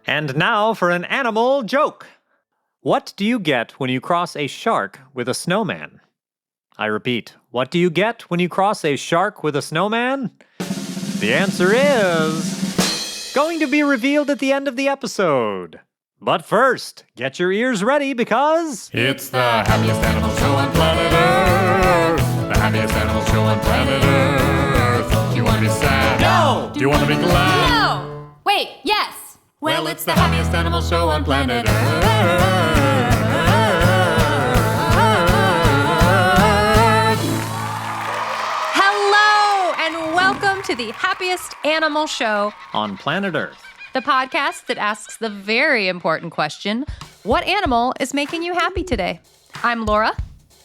And now for an animal joke. What do you get when you cross a shark with a snowman? I repeat, what do you get when you cross a shark with a snowman? The answer is going to be revealed at the end of the episode. But first, get your ears ready because it's the happiest animal show on planet Earth. The happiest animal show on planet Earth. Do you want to be sad? No! Do you want to be glad? No! Wait, yes! Well, it's the happiest animal show on planet Earth. Hello, and welcome to the Happiest Animal Show on planet Earth, the podcast that asks the very important question, what animal is making you happy today? I'm Laura.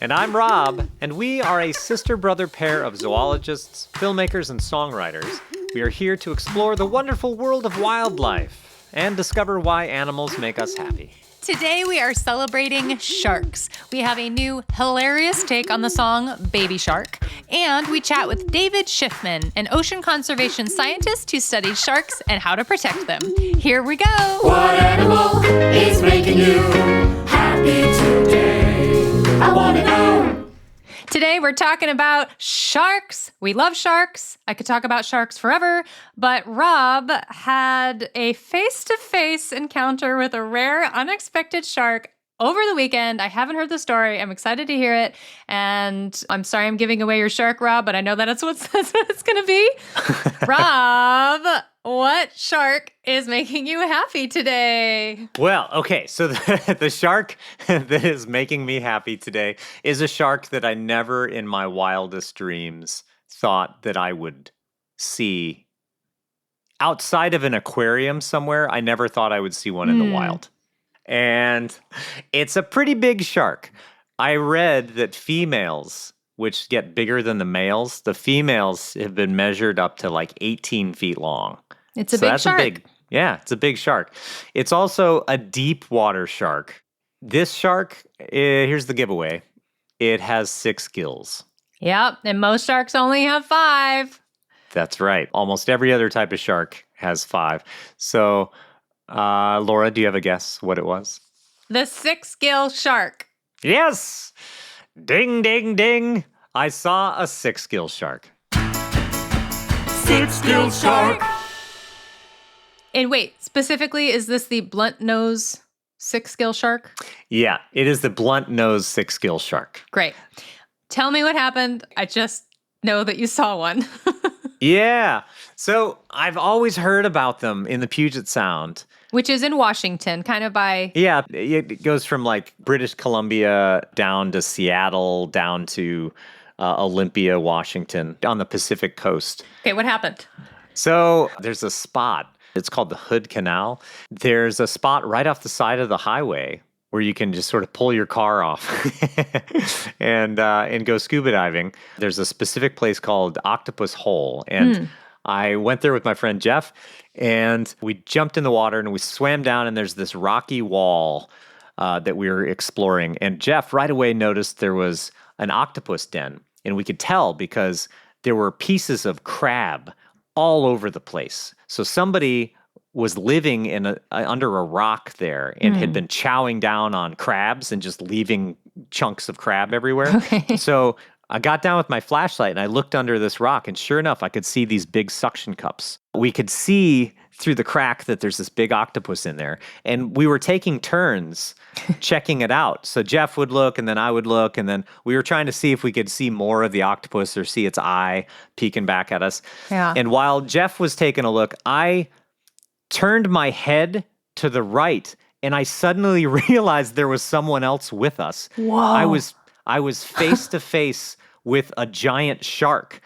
And I'm Rob, and we are a sister-brother pair of zoologists, filmmakers, and songwriters. We are here to explore the wonderful world of wildlife and discover why animals make us happy. Today we are celebrating sharks. We have a new hilarious take on the song Baby Shark, and we chat with David Shiffman, an ocean conservation scientist who studies sharks and how to protect them. Here we go. What animal is making you happy today? I want to know. Today we're talking about sharks. We love sharks. I could talk about sharks forever, but Rob had a face-to-face encounter with a rare, unexpected shark over the weekend. I haven't heard the story. I'm excited to hear it. And I'm sorry I'm giving away your shark, Rob, but I know that's what it's going to be. Rob, what shark is making you happy today? Well, okay, so the shark that is making me happy today is a shark that I never in my wildest dreams thought that I would see outside of an aquarium somewhere. I never thought I would see one in the wild. And it's a pretty big shark. I read that females, which get bigger than the males, the females have been measured up to like 18 feet long. It's a big shark. It's a big shark. It's also a deep water shark. This shark, here's the giveaway. It has 6 gills. Yep, and most sharks only have 5. That's right. Almost every other type of shark has 5. So, Laura, do you have a guess what it was? The 6-gill shark. Yes! Ding, ding, ding. I saw a 6-gill shark. 6-gill shark. And wait, specifically, is this the blunt nose 6-gill shark? Yeah, it is the blunt nose 6-gill shark. Great. Tell me what happened. I just know that you saw one. Yeah. So I've always heard about them in the Puget Sound. Which is in Washington, kind of by... Yeah, it goes from like British Columbia down to Seattle, down to Olympia, Washington, on the Pacific coast. Okay, what happened? So there's a spot. It's called the Hood Canal. There's a spot right off the side of the highway where you can just sort of pull your car off and go scuba diving. There's a specific place called Octopus Hole, and I went there with my friend Jeff, and we jumped in the water and we swam down, and there's this rocky wall that we were exploring. And Jeff right away noticed there was an octopus den, and we could tell because there were pieces of crab all over the place. So somebody was living under a rock there and had been chowing down on crabs and just leaving chunks of crab everywhere. Okay. So I got down with my flashlight and I looked under this rock, and sure enough, I could see these big suction cups. We could see through the crack that there's this big octopus in there, and we were taking turns checking it out. So Jeff would look, and then I would look, and then we were trying to see if we could see more of the octopus or see its eye peeking back at us. Yeah. And while Jeff was taking a look, I turned my head to the right, and I suddenly realized there was someone else with us. Whoa. I was face to face with a giant shark,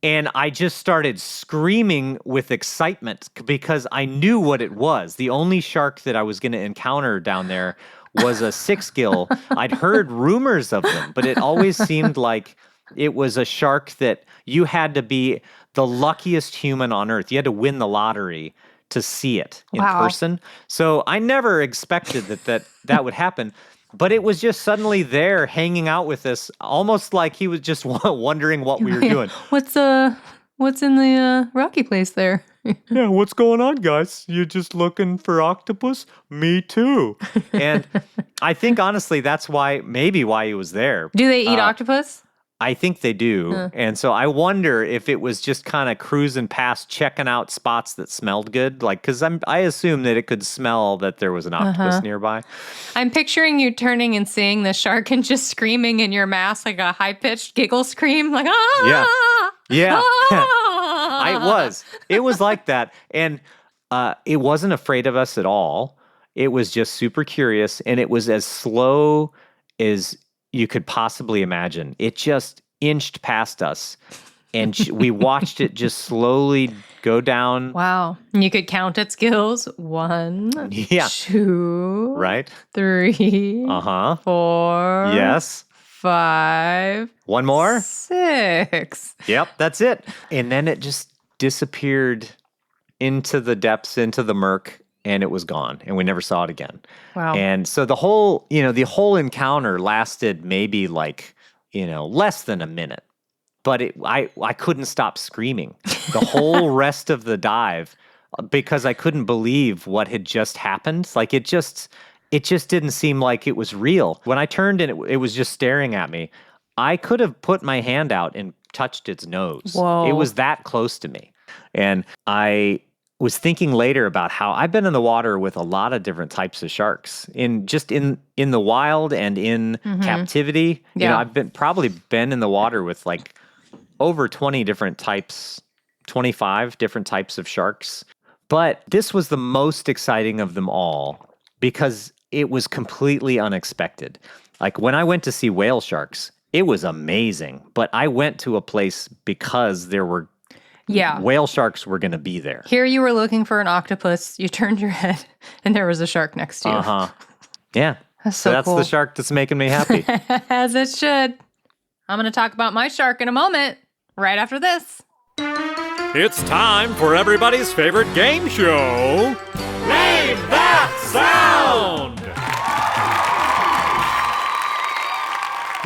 and I just started screaming with excitement because I knew what it was. The only shark that I was going to encounter down there was a 6-gill. I'd heard rumors of them, but it always seemed like it was a shark that you had to be the luckiest human on earth. You had to win the lottery to see it in person. So I never expected that would happen. But it was just suddenly there hanging out with us, almost like he was just wondering what we were doing. What's in the rocky place there? Yeah, what's going on, guys? You just looking for octopus? Me too. And I think, honestly, that's maybe why he was there. Do they eat octopus? I think they do. And so I wonder if it was just kind of cruising past, checking out spots that smelled good. Like, because I assume that it could smell that there was an octopus nearby. I'm picturing you turning and seeing the shark and just screaming in your mask, like a high-pitched giggle scream, like, ah! Yeah. Ah! It was like that. And it wasn't afraid of us at all. It was just super curious. And it was as slow as you could possibly imagine. It just inched past us. And we watched it just slowly go down. Wow. And you could count its gills. 1, 2, right? 3, 4. Yes. 5. One more? 6. Yep, that's it. And then it just disappeared into the depths, into the murk, and it was gone. And we never saw it again. Wow. And so the whole encounter lasted maybe less than a minute. But I couldn't stop screaming the whole rest of the dive because I couldn't believe what had just happened. Like it just didn't seem like it was real. When I turned and it was just staring at me, I could have put my hand out and touched its nose. Whoa. It was that close to me. And I was thinking later about how I've been in the water with a lot of different types of sharks in the wild and in captivity. Yeah. You know, I've probably been in the water with like over 20 different types, 25 different types of sharks. But this was the most exciting of them all because it was completely unexpected. Like when I went to see whale sharks, it was amazing. But I went to a place because there were whale sharks were going to be there. Here you were looking for an octopus. You turned your head and there was a shark next to you. Yeah. That's so that's cool. the shark that's making me happy. As it should. I'm going to talk about my shark in a moment, right after this. It's time for everybody's favorite game show. Name that sound!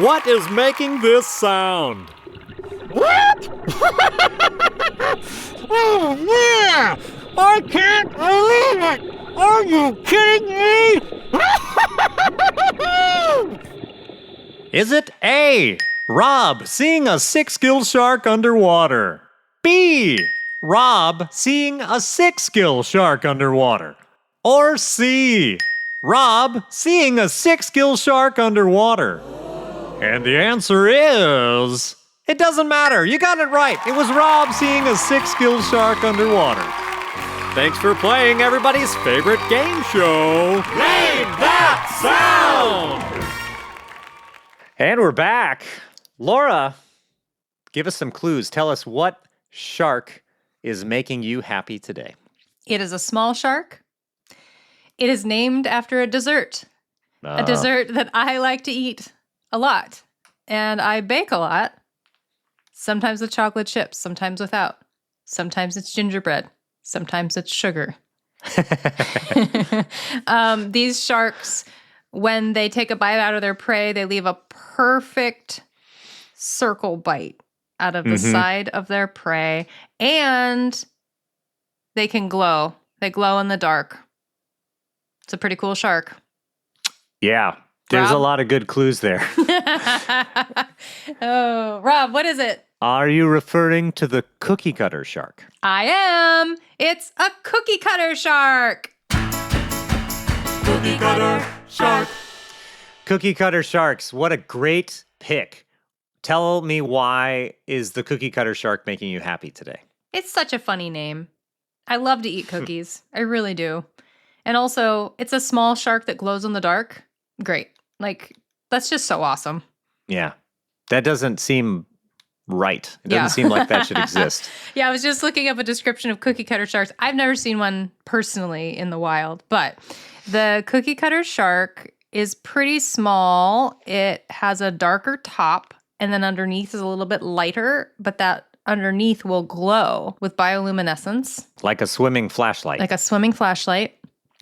What is making this sound? What? Oh, yeah! I can't believe it! Are you kidding me? Is it A, Rob seeing a six-gill shark underwater? B, Rob seeing a six-gill shark underwater? Or C, Rob seeing a six-gill shark underwater? And the answer is... it doesn't matter. You got it right. It was Rob seeing a six-gill shark underwater. Thanks for playing everybody's favorite game show. Name that sound! And we're back. Laura, give us some clues. Tell us what shark is making you happy today. It is a small shark. It is named after a dessert. A dessert that I like to eat a lot. And I bake a lot. Sometimes with chocolate chips, sometimes without. Sometimes it's gingerbread. Sometimes it's sugar. These sharks, when they take a bite out of their prey, they leave a perfect circle bite out of the side of their prey. And they can glow. They glow in the dark. It's a pretty cool shark. Yeah, there's Rob? a lot of good clues there. Oh, Rob, what is it? Are you referring to the cookie cutter shark? I am. It's a cookie cutter shark. Cookie cutter shark. Cookie cutter sharks. What a great pick. Tell me, why is the cookie cutter shark making you happy today? It's such a funny name. I love to eat cookies. I really do. And also, it's a small shark that glows in the dark. Great. Like, that's just so awesome. Yeah. That doesn't seem right. It doesn't seem like that should exist. Yeah, I was just looking up a description of cookie cutter sharks. I've never seen one personally in the wild, but the cookie cutter shark is pretty small. It has a darker top, and then underneath is a little bit lighter, but that underneath will glow with bioluminescence. Like a swimming flashlight. Like a swimming flashlight.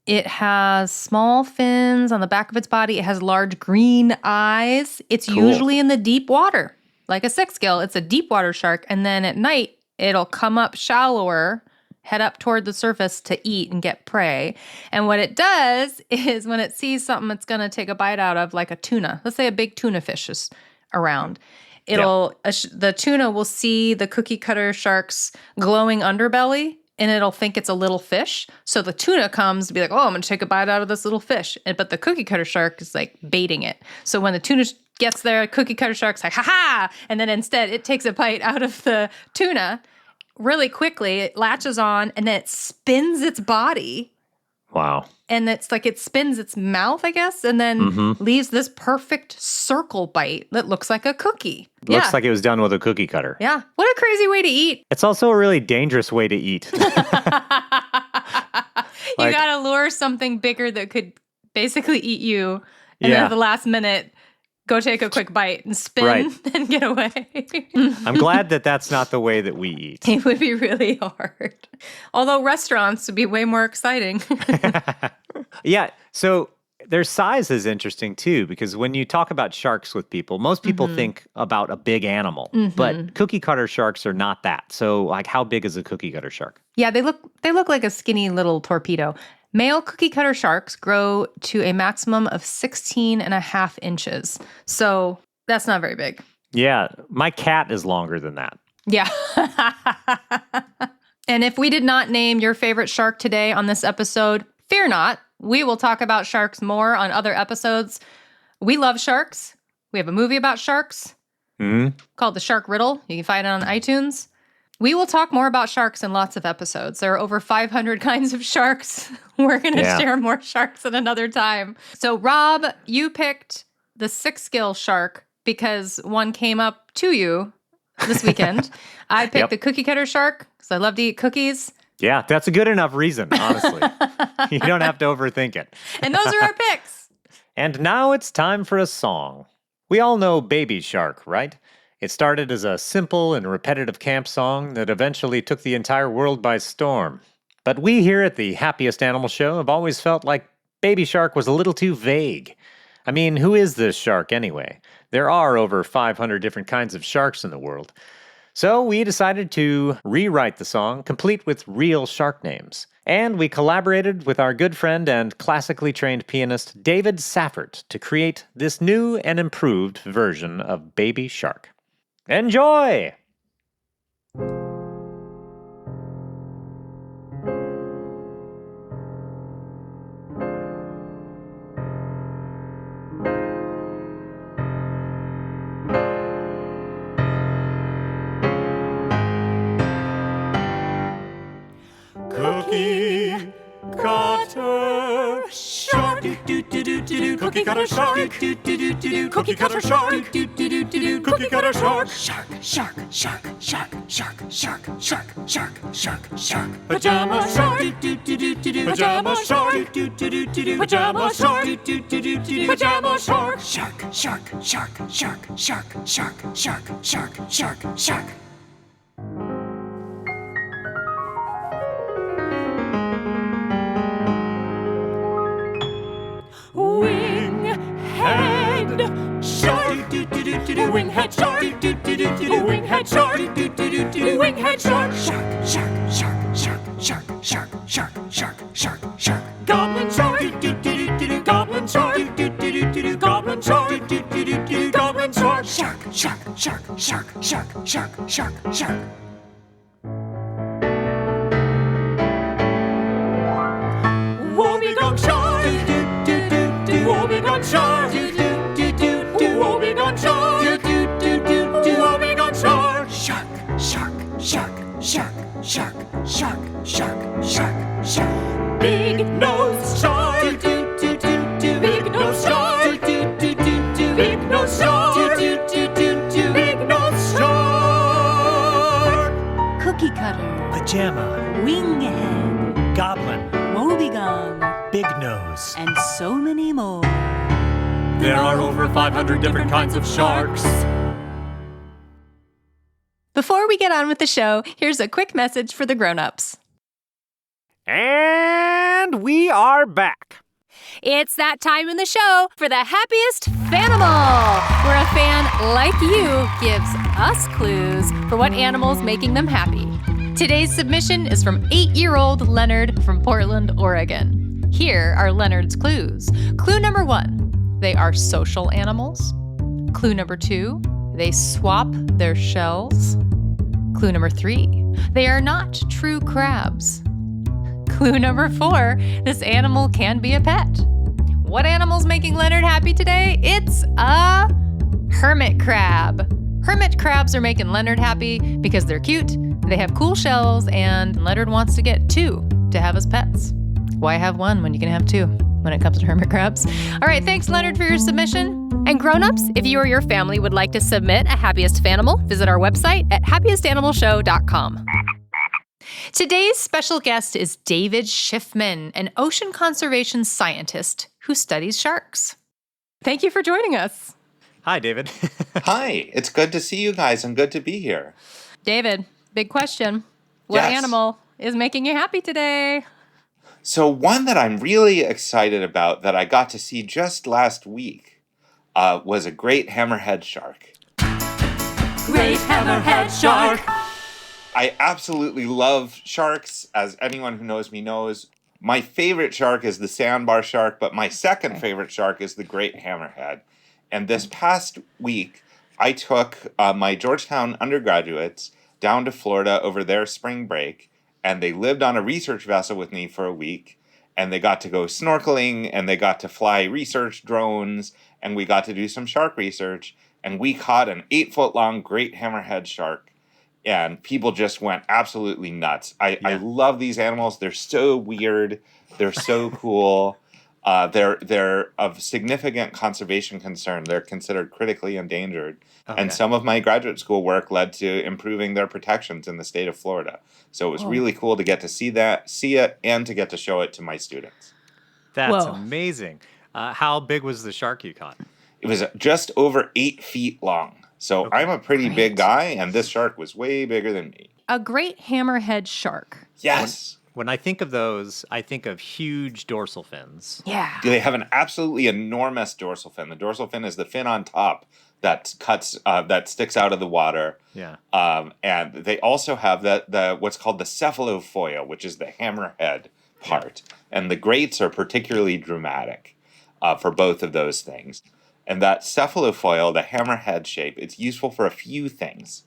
It has small fins on the back of its body. It has large green eyes. It's Cool. usually in the deep water. Like a sixgill, it's a deep water shark. And then at night, it'll come up shallower head up toward the surface to eat and get prey. And what it does is when it sees something it's going to take a bite out of, like a tuna, let's say a big tuna fish is around, the tuna will see the cookie cutter shark's glowing underbelly, and it'll think it's a little fish. So the tuna comes to be like, oh, I'm going to take a bite out of this little fish. But the cookie cutter shark is like baiting it. So when the tuna gets there, cookie cutter shark's like, ha-ha! And then instead it takes a bite out of the tuna really quickly. It latches on, and then it spins its body. Wow. And it's like it spins its mouth, I guess, and then leaves this perfect circle bite that looks like a cookie. Looks like it was done with a cookie cutter. Yeah. What a crazy way to eat. It's also a really dangerous way to eat. You got to lure something bigger that could basically eat you. And then at the last minute, go take a quick bite and spin and get away. I'm glad that that's not the way that we eat. It would be really hard. Although restaurants would be way more exciting. Yeah. So their size is interesting too, because when you talk about sharks with people, most people think about a big animal, but cookie cutter sharks are not that. So like, how big is a cookie cutter shark? Yeah, they look like a skinny little torpedo. Male cookie cutter sharks grow to a maximum of 16.5 inches. So that's not very big. Yeah, my cat is longer than that. Yeah. And if we did not name your favorite shark today on this episode, fear not. We will talk about sharks more on other episodes. We love sharks. We have a movie about sharks called The Shark Riddle. You can find it on iTunes. We will talk more about sharks in lots of episodes. There are over 500 kinds of sharks. We're going to share more sharks at another time. So, Rob, you picked the sixgill shark because one came up to you this weekend. I picked the cookie cutter shark because I love to eat cookies. Yeah, that's a good enough reason, honestly. You don't have to overthink it. And those are our picks. And now it's time for a song. We all know Baby Shark, right? It started as a simple and repetitive camp song that eventually took the entire world by storm. But we here at the Happiest Animal Show have always felt like Baby Shark was a little too vague. I mean, who is this shark anyway? There are over 500 different kinds of sharks in the world. So we decided to rewrite the song, complete with real shark names. And we collaborated with our good friend and classically trained pianist David Shiffman to create this new and improved version of Baby Shark. Enjoy! Cookie cutter shark, cookie cutter shark, cookie cutter shark, cookie cutter shark, shark, shark, shark, shark, shark, shark, shark, shark, shark, shark, pajama shark, pajama shark, pajama shark, pajama shark, shark, shark, shark, shark, shark, shark, shark, shark, shark, shark. Winghead shark, winghead shark, winghead shark, winghead shark, shark, shark, shark, shark, shark, shark, shark, shark, shark, goblin shark, goblin shark, goblin shark, goblin shark, shark, shark, shark, shark, shark, shark, shark, shark. Wobbegong shark, wobbegong shark, wobbegong shark, wobbegong shark, shark, shark, shark, shark, shark, shark, shark, shark, shark, bignose shark, bignose shark, bignose shark, bignose shark, Cookie cutter, Pajama, winghead, Goblin, wobbegong, bignose. and so many more. There are over 500 different kinds of sharks. Before we get on with the show, here's a quick message for the grown-ups. And we are back. It's that time in the show for the Happiest Fanimal, where a fan like you gives us clues for what animal's making them happy. Today's submission is from 8-year-old Leonard from Portland, Oregon. Here are Leonard's clues. Clue number 1, they are social animals. Clue number 2, they swap their shells. Clue number 3, they are not true crabs. Clue number 4, this animal can be a pet. What animal's making Leonard happy today? It's a hermit crab. Hermit crabs are making Leonard happy because they're cute, they have cool shells, and Leonard wants to get 2 to have as pets. Why have 1 when you can have 2 when it comes to hermit crabs? All right, thanks, Leonard, for your submission. And grown-ups, if you or your family would like to submit a Happiest Fanimal, visit our website at happiestanimalshow.com. Today's special guest is David Shiffman, an ocean conservation scientist who studies sharks. Thank you for joining us. Hi, David. Hi, it's good to see you guys and good to be here. David, big question. What Yes. animal is making you happy today? So one that I'm really excited about that I got to see just last week was a great hammerhead shark. Great hammerhead shark. I absolutely love sharks, as anyone who knows me knows. My favorite shark is the sandbar shark, but my second favorite shark is the great hammerhead. And this past week, I took my Georgetown undergraduates down to Florida over their spring break, and they lived on a research vessel with me for a week, and they got to go snorkeling, and they got to fly research drones, and we got to do some shark research, and we caught an 8-foot-long great hammerhead shark, and people just went absolutely nuts. I love these animals. They're so weird. They're so cool. They're of significant conservation concern. They're considered critically endangered. Okay. And some of my graduate school work led to improving their protections in the state of Florida. So it was really cool to get to see it, and to get to show it to my students. That's Whoa. amazing. How big was the shark you caught? It was just over 8 feet long. So I'm a pretty big guy, and this shark was way bigger than me. A great hammerhead shark. Yes. When I think of those, I think of huge dorsal fins. Yeah. They have an absolutely enormous dorsal fin. The dorsal fin is the fin on top that that sticks out of the water. Yeah. And they also have the what's called the cephalofoil, which is the hammerhead part. And the greats are particularly dramatic for both of those things. And that cephalofoil, the hammerhead shape, it's useful for a few things.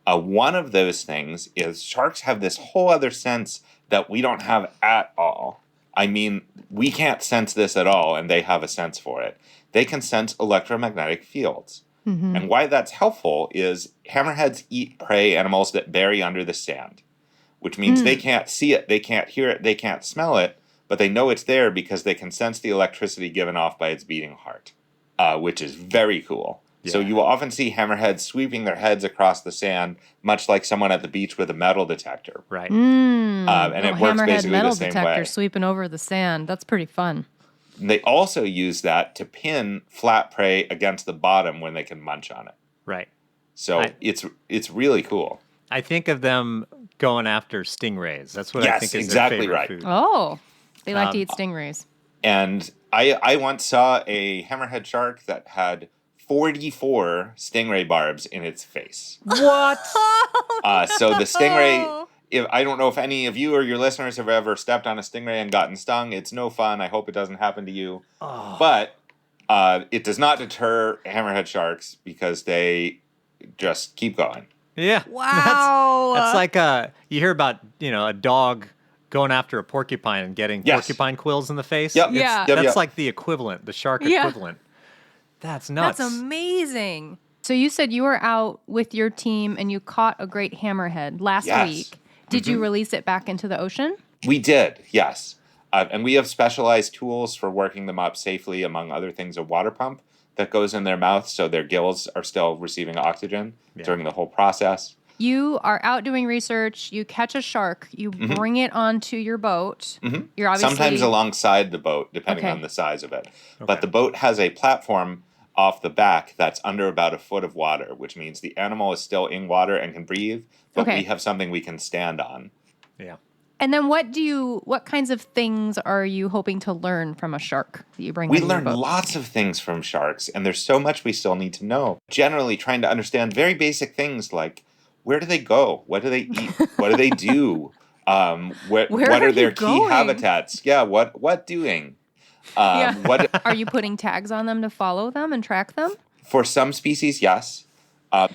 One of those things is sharks have this whole other sense that we don't have at all. I mean, we can't sense this at all, and they have a sense for it. They can sense electromagnetic fields. Mm-hmm. And why that's helpful is hammerheads eat prey animals that bury under the sand, which means they can't see it, they can't hear it, they can't smell it, but they know it's there because they can sense the electricity given off by its beating heart, which is very cool. So you will often see hammerheads sweeping their heads across the sand, much like someone at the beach with a metal detector. Right. And it works hammerhead basically metal the same detector way. sweeping over the sand. That's pretty fun. They also use that to pin flat prey against the bottom when they can munch on it. Right. So it's really cool. I think of them going after stingrays. That's what I Yes, think is exactly their favorite right. food. Oh, they like to eat stingrays. And I once saw a hammerhead shark that had 44 stingray barbs in its face. What? So the stingray, I don't know if any of you or your listeners have ever stepped on a stingray and gotten stung. It's no fun. I hope it doesn't happen to you. Oh. But it does not deter hammerhead sharks because they just keep going. Yeah. Wow. That's like you hear about, a dog going after a porcupine and getting Yes. porcupine quills in the face. Yep. Yeah. Yep, That's yep. like the equivalent, the shark Yeah. equivalent. That's nuts. That's amazing. So you said you were out with your team and you caught a great hammerhead last Yes. week. Did you release it back into the ocean? We did, yes. And we have specialized tools for working them up safely, among other things, a water pump that goes in their mouth so their gills are still receiving oxygen during the whole process. You are out doing research, you catch a shark, you bring it onto your boat. You're obviously Sometimes alongside the boat, depending Okay. on the size of it. But the boat has a platform off the back that's under about a foot of water, which means the animal is still in water and can breathe, but Okay. we have something we can stand on. Yeah. And then what kinds of things are you hoping to learn from a shark that you bring We onto your learn boat? lots of things from sharks, and there's so much we still need to know. Generally, trying to understand very basic things like where do they go? What do they eat? What do they do? What Where are are their you key going? habitats? Yeah, what doing? What Are you putting tags on them to follow them and track them? for some species, yes.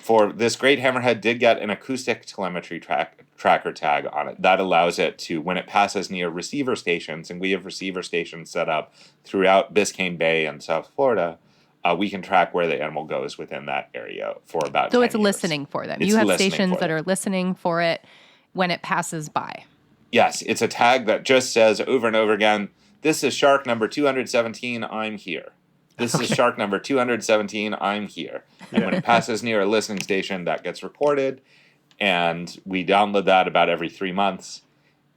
For this great hammerhead did get an acoustic telemetry tracker tag on it. That allows it to, when it passes near receiver stations, and we have receiver stations set up throughout Biscayne Bay and South Florida, we can track where the animal goes within that area for about 10 So it's years. listening for them. It's You have listening stations for that them. are listening for it when it passes by. Yes, it's a tag that just says over and over again, this is shark number 217, I'm here. This is shark number 217, I'm here. And when it passes near a listening station, that gets recorded, and we download that about every 3 months.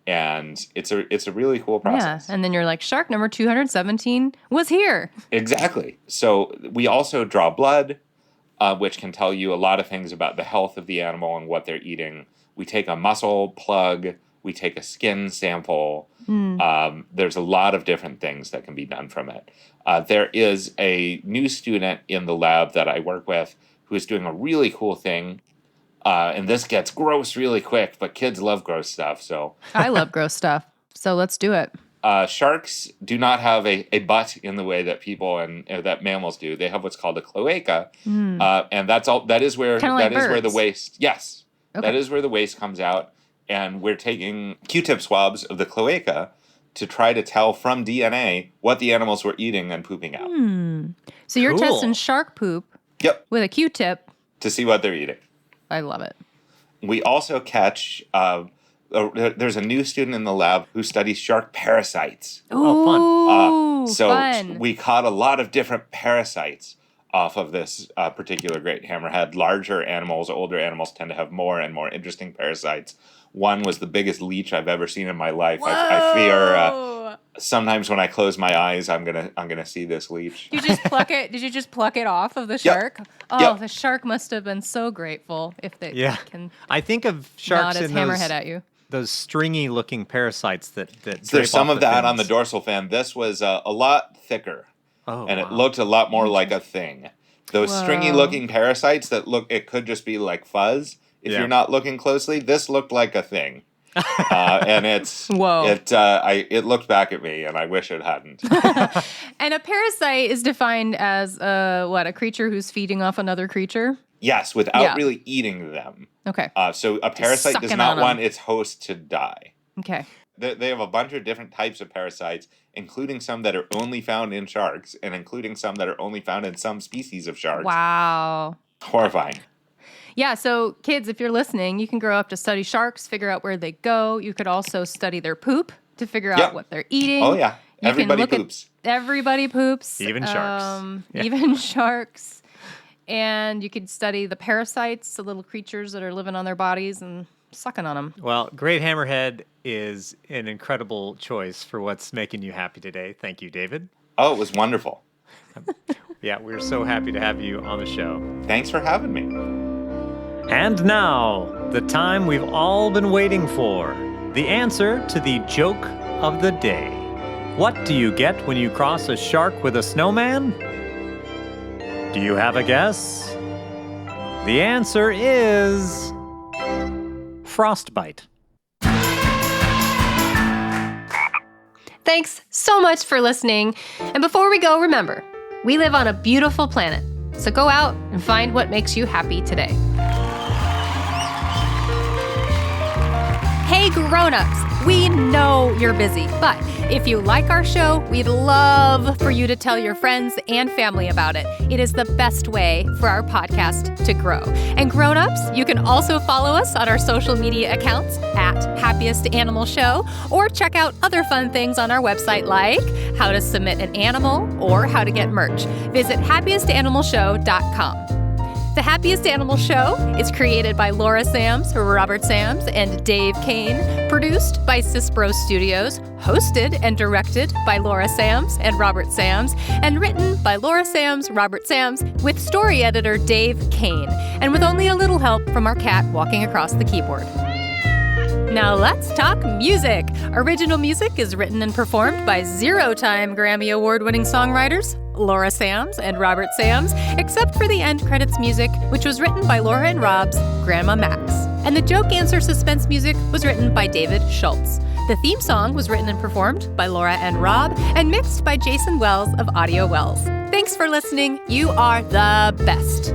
And it's a really cool process. Yeah, and then you're like, shark number 217 was here. Exactly. So we also draw blood, which can tell you a lot of things about the health of the animal and what they're eating. We take a muscle plug. We take a skin sample. There's a lot of different things that can be done from it. There is a new student in the lab that I work with who is doing a really cool thing. And this gets gross really quick, but kids love gross stuff. So I love gross stuff, so let's do it. sharks do not have a butt in the way that people and that mammals do. They have what's called a cloaca, and that's all. That is where Kinda like where the birds. waste. Yes, Okay. that is where the waste comes out, and we're taking Q-tip swabs of the cloaca to try to tell from DNA what the animals were eating and pooping out. So you're Cool. testing shark poop Yep, with a Q-tip. to see what they're eating. I love it. We also catch. There's a new student in the lab who studies shark parasites. Oh, fun. Ooh, So fun. we caught a lot of different parasites off of this particular great hammerhead. Larger animals, older animals tend to have more and more interesting parasites. One was the biggest leech I've ever seen in my life. I fear sometimes when I close my eyes, I'm gonna see this leech. You just pluck it. Did you just pluck it off of the shark? Oh, Yep. the shark must have been so grateful if they Yeah. can I think of nod sharks its in hammerhead at you. those stringy looking parasites that There's some of that on the fins. dorsal fin. This was a lot thicker, Oh, and it wow. looked a lot more like a thing. Those stringy looking parasites that it could just be like fuzz. If Yeah. you're not looking closely, this looked like a thing. And Whoa. it looked back at me, and I wish it hadn't. And a parasite is defined as a creature who's feeding off another creature. Yes, without Yeah. really eating them. Okay. So a parasite does sucking not on 'em. want its host to die. Okay. They have a bunch of different types of parasites, including some that are only found in sharks, and including some that are only found in some species of sharks. Wow. Horrifying. Yeah, so kids, if you're listening, you can grow up to study sharks, figure out where they go. You could also study their poop to figure out Yeah. what they're eating. Oh yeah, You can everybody look at- poops. Everybody poops. Even sharks. Yeah. Even sharks. And you could study the parasites, the little creatures that are living on their bodies and sucking on them. Well, Great Hammerhead is an incredible choice for what's making you happy today. Thank you, David. Oh, it was wonderful. Yeah, we're so happy to have you on the show. Thanks for having me. And now, the time we've all been waiting for. The answer to the joke of the day. What do you get when you cross a shark with a snowman? Do you have a guess? The answer is frostbite. Thanks so much for listening. And before we go, remember, we live on a beautiful planet. So go out and find what makes you happy today. Hey grown-ups, we know you're busy, but if you like our show, we'd love for you to tell your friends and family about it. It is the best way for our podcast to grow. And grown-ups, you can also follow us on our social media accounts at Happiest Animal Show, or check out other fun things on our website like how to submit an animal or how to get merch. Visit happiestanimalshow.com. The Happiest Animal Show is created by Laura Sams, Robert Sams, and Dave Kane, produced by Cispro Studios, hosted and directed by Laura Sams and Robert Sams, and written by Laura Sams, Robert Sams, with story editor Dave Kane, and with only a little help from our cat walking across the keyboard. Now let's talk music. Original music is written and performed by zero-time Grammy Award-winning songwriters Laura Sams and Robert Sams, except for the end credits music, which was written by Laura and Rob's Grandma Max. And the joke answer suspense music was written by David Schultz. The theme song was written and performed by Laura and Rob and mixed by Jason Wells of Audio Wells. Thanks for listening. You are the best.